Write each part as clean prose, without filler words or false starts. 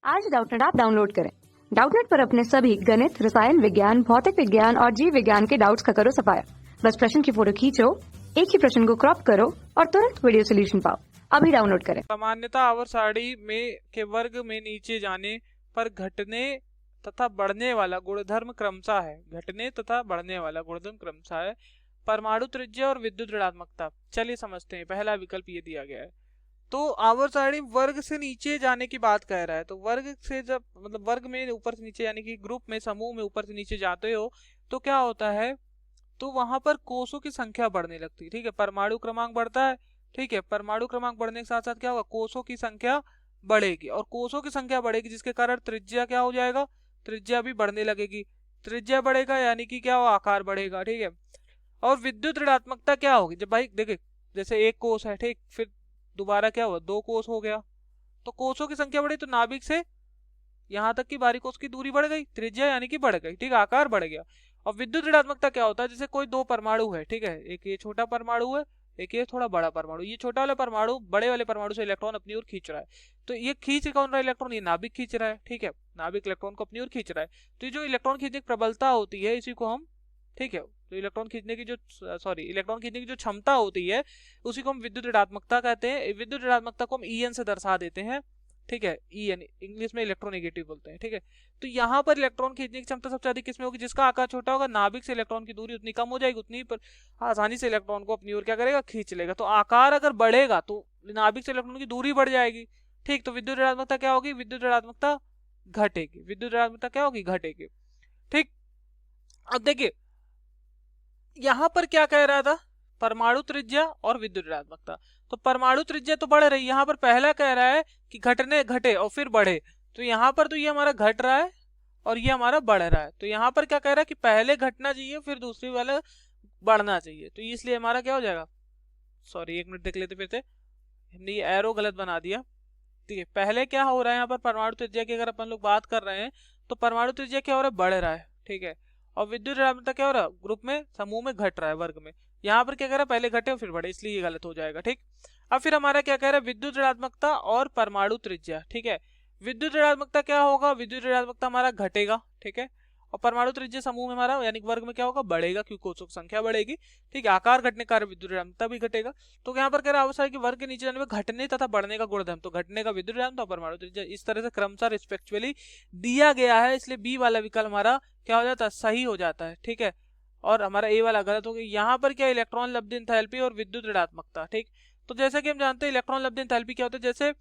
आज Doubtnut app download करें। Doubtnut पर अपने सभी गणित, रसायन विज्ञान, भौतिक विज्ञान और जीव विज्ञान के डाउट्स का करो सफाया। बस प्रश्न की फोटो खींचो, एक ही प्रश्न को क्रॉप करो और तुरंत वीडियो सोल्यूशन पाओ। अभी डाउनलोड करें। सामान्यतः आवर्त सारणी में के वर्ग में नीचे जाने पर घटने तथा बढ़ने वाला गुणधर्म क्रमशः है। घटने तथा बढ़ने वाला गुणधर्म क्रमशः है परमाणु त्रिज्या और विद्युत ऋणात्मकता। चलिए समझते हैं। पहला विकल्प ये दिया गया है। तो आवर्त सारणी वर्ग से नीचे जाने की बात कह रहा है। तो वर्ग से जब मतलब वर्ग में ऊपर से नीचे यानी कि ग्रुप में समूह में ऊपर से नीचे जाते हो तो क्या होता है, तो वहां पर कोषों की संख्या बढ़ने लगती है। ठीक है, परमाणु क्रमांक बढ़ता है। ठीक है, परमाणु क्रमांक बढ़ने के साथ साथ क्या होगा, कोषों की संख्या बढ़ेगी और कोषों की संख्या बढ़ेगी जिसके कारण त्रिज्या क्या हो जाएगा, त्रिज्या भी बढ़ने लगेगी। त्रिज्या बढ़ेगा यानी कि क्या हो, आकार बढ़ेगा। ठीक है, और विद्युत ऋणात्मकता क्या होगी, जब भाई देखिए जैसे एक कोष है, ठीक, फिर दोबारा क्या हुआ, दो कोष हो गया, तो कोषों की संख्या बढ़ी तो नाभिक से यहां तक की बारीक कोष की दूरी बढ़ गई, त्रिज्या यानी कि बढ़ गई। ठीक, आकार बढ़ गया। और विद्युत ऋणात्मकता क्या होता है, जैसे कोई दो परमाणु है, ठीक है, एक ये छोटा परमाणु है, एक ये थोड़ा बड़ा परमाणु। ये छोटा वाला परमाणु बड़े वाले परमाणु से इलेक्ट्रॉन अपनी ओर खींच रहा है, तो ये खींच कौन रहा है इलेक्ट्रॉन, ये नाभिक खींच रहा है। ठीक है, नाभिक इलेक्ट्रॉन को अपनी ओर खींच रहा है। तो ये जो इलेक्ट्रॉन खींचने की प्रबलता होती है इसी को हम, ठीक है, तो इलेक्ट्रॉन खींचने की जो इलेक्ट्रॉन खींचने की जो क्षमता होती है उसी को हम विद्युत ऋणात्मकता कहते हैं। विद्युत ऋणात्मकता को हम En से दर्शा देते हैं। ठीक है, En इंग्लिश में इलेक्ट्रोनेगेटिव बोलते हैं। ठीक है, तो यहाँ पर इलेक्ट्रॉन खींचने की क्षमता सबसे अधिक किसमें होगी, जिसका आकार छोटा होगा, नाभिक से इलेक्ट्रॉन की दूरी उतनी कम हो जाएगी, उतनी पर आसानी से इलेक्ट्रॉन को अपनी ओर क्या करेगा, खींच लेगा। तो आकार अगर बढ़ेगा तो नाभिक से इलेक्ट्रॉन की दूरी बढ़ जाएगी। ठीक, तो विद्युत ऋणात्मकता क्या होगी, विद्युत ऋणात्मकता घटेगी। विद्युत ऋणात्मकता क्या होगी, घटेगी। ठीक, अब देखिए यहां पर क्या कह रहा था, परमाणु त्रिज्या और विद्युत ऋणात्मकता। तो परमाणु त्रिज्या तो बढ़ रही, यहाँ पर पहला कह रहा है कि घटने घटे और फिर बढ़े। तो यहाँ पर तो ये हमारा घट रहा है और ये हमारा बढ़ रहा है। तो यहाँ पर क्या कह रहा है कि पहले घटना चाहिए फिर दूसरी वाला बढ़ना चाहिए। तो इसलिए हमारा क्या हो जाएगा, सॉरी एक मिनट देख लेते फिर से, हमने ये एरो गलत बना दिया। ठीक है, पहले क्या हो रहा है, यहाँ पर परमाणु त्रिज्या की अगर अपन लोग बात कर रहे हैं तो परमाणु त्रिज्या क्या हो रहा है, बढ़ रहा है। ठीक है, और विद्युत ऋणात्मकता क्या हो रहा है, ग्रुप में समूह में घट रहा है, वर्ग में। यहाँ पर क्या कह रहा है, पहले घटे और फिर बढ़े, इसलिए ये गलत हो जाएगा। ठीक, अब फिर हमारा क्या कह रहा है, विद्युत ऋणात्मकता और परमाणु त्रिज्या। ठीक है, विद्युत ऋणात्मकता क्या होगा, विद्युत ऋणात्मकता हमारा घटेगा। ठीक है, और परमाणु त्रिज्या समूह में हमारा यानी वर्ग में क्या होगा, बढ़ेगा, क्योंकि कोषों की संख्या बढ़ेगी। ठीक है, आकार घटने के कारण विद्युत ऋणात्मकता भी घटेगा। तो यहाँ पर कह रहा है कि वर्ग के नीचे जाने में घटने तथा बढ़ने का गुणधर्म, तो घटने का विद्युत ऋणात्मकता, परमाणु त्रिज्या, इस तरह से क्रमशः रिस्पेक्चुअली दिया गया है। इसलिए बी वाला विकल्प हमारा क्या हो जाता है, सही हो जाता है। ठीक है, और हमारा ए वाला गलत हो गया। यहाँ पर क्या, इलेक्ट्रॉन लब्ध एंथैल्पी और विद्युत ऋणात्मकता। ठीक, तो जैसे कि हम जानते हैं इलेक्ट्रॉन लब्ध एंथैल्पी क्या होता है, जैसे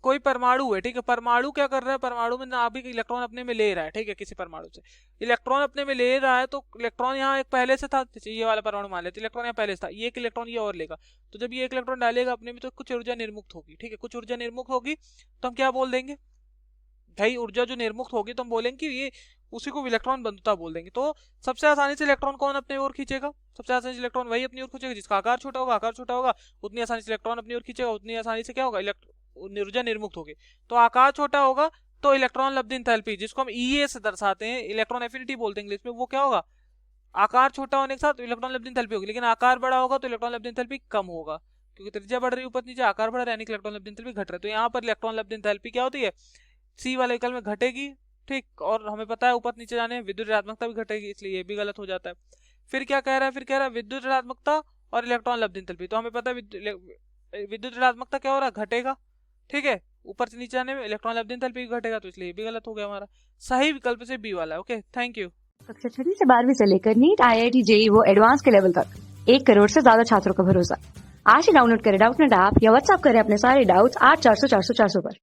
कोई परमाणु है, ठीक है, परमाणु क्या कर रहा है, परमाणु में नाभिक इलेक्ट्रॉन अपने में ले रहा है। ठीक है, किसी परमाणु से इलेक्ट्रॉन अपने में ले रहा है, तो इलेक्ट्रॉन यहाँ एक पहले से था, ये वाला परमाणु मान लेते, इलेक्ट्रॉन यहाँ पहले से था, ये एक इलेक्ट्रॉन ये और लेगा। तो जब ये एक इलेक्ट्रॉन डालेगा अपने में तो कुछ ऊर्जा निर्मुक्त होगी। ठीक है, कुछ ऊर्जा निर्मुक्त होगी तो हम क्या बोल देंगे भाई, ऊर्जा जो निर्मुक्त होगी तो हम बोलेंगे कि ये उसी को इलेक्ट्रॉन बंधुता बोल देंगे। तो सबसे आसानी से इलेक्ट्रॉन कौन अपनी ओर खींचेगा, सबसे आसानी से इलेक्ट्रॉन वही अपनी ओर खींचेगा जिसका आकार छोटा होगा। आकार छोटा होगा उतनी आसानी से इलेक्ट्रॉन अपनी ओर खींचेगा, उतनी आसानी से क्या होगा, ऊर्जा निर्मुक्त होगी। तो आकार छोटा होगा तो इलेक्ट्रॉन लब्ध एंथैल्पी, जिसको हम ईए से दर्शाते हैं, इलेक्ट्रॉन एफिनिटी बोलते हैं इंग्लिश में, वो क्या होगा, आकार छोटा होने के साथ इलेक्ट्रॉन लब्ध एंथैल्पी होगी। लेकिन आकार बड़ा होगा तो इलेक्ट्रॉन लब्ध एंथैल्पी कम होगा, क्योंकि त्रिज्या बढ़ रही है ऊपर नीचे, आकार बढ़ रहा है यानी कि इलेक्ट्रॉन लब्ध एंथैल्पी घट रहा है। तो यहाँ पर इलेक्ट्रॉन लब्ध एंथैल्पी क्या होती है, सी वाले विकल्प में घटेगी। ठीक, और हमें पता है ऊपर नीचे जाने विद्युत ऋणात्मकता भी घटेगी, इसलिए ये भी गलत हो जाता है। फिर क्या कह रहा है, फिर कह रहा है विद्युत ऋणात्मकता और इलेक्ट्रॉन लब्ध एंथैल्पी। तो हमें पता है विद्युत ऋणात्मकता क्या हो रहा है, घटेगा। ठीक है, ऊपर से नीचे आने में इलेक्ट्रॉन लब्ध एंथैल्पी घटेगा, तो इसलिए ये भी गलत हो गया हमारा। सही विकल्प से बी वाला। Okay, thank you. कक्षा 6 से 12वीं से लेकर नीट, IIT, JEE वो एडवांस के लेवल तक 1 करोड़ से ज्यादा छात्रों का भरोसा। आज ही डाउनलोड करें डाउटनेट ऐप या व्हाट्सएप करें अपने सारे डाउट्स 8400 400 400 पर।